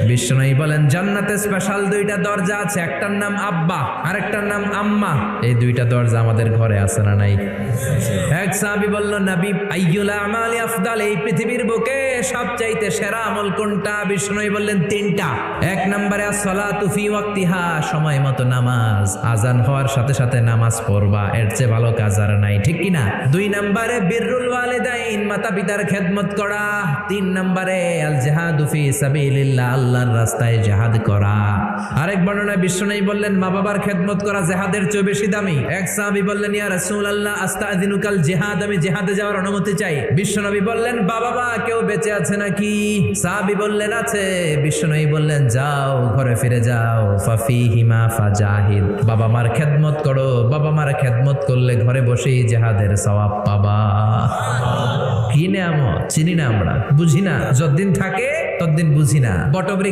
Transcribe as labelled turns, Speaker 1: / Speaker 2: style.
Speaker 1: বিষ্ণুই বলেন জান্নাতে স্পেশাল দুইটা দরজা আছে, একটার নাম আব্বা আরেকটার নাম আম্মা। এই দুইটা দরজা আমাদের ঘরে আছে না নাই? এক সাহাবী বলল, নবী আইয়ুল আমালি আফদাল, এই পৃথিবীর বুকে সবচাইতে সেরা আমল কোনটা? বিষ্ণুই বললেন তিনটা। এক নম্বরে আসসালাতু ফি ওয়াক্তিহা, সময় মতো নামাজ, আজান হওয়ার সাথে সাথে নামাজ পড়বা, এর চেয়ে ভালো কাজ আর নাই, ঠিক কি না? দুই নম্বরে বিররুল ওয়ালিদাইন, মাতা পিতার খেদমত করা। তিন নম্বরে আল জিহাদু ফি সাবিলিল্লাহ, আল্লাহর রাস্তায় জিহাদ করা। আরেক বর্ণনায় বিষ্ণুই বললেন মা বাবার খেদমত করা জিহাদের চেয়ে বেশি দামি। এক সাহাবী বললেন, ইয়া রাসূলুল্লাহ আস্তাযিনুকাল জিহাদ, আমি জিহাদে যাওয়ার অনুমতি চাই। বিশ্বনবী বললেন, বাবা মা কেউ বেঁচে আছে নাকি? সাহাবী বললেন, আছে। বিশ্বনবী বললেন, যাও ঘরে ফিরে যাও, ফাফিহিমা ফাজাহিদ, বাবা মার খেদমত করো, বাবা মার খেদমত করলে ঘরে বসেই জিহাদের সওয়াব পাবা। কি নেয়ামত চিনি না আমরা, বুঝি না, যতদিন থাকে ততদিন বুঝি না। বটবৃক্ষ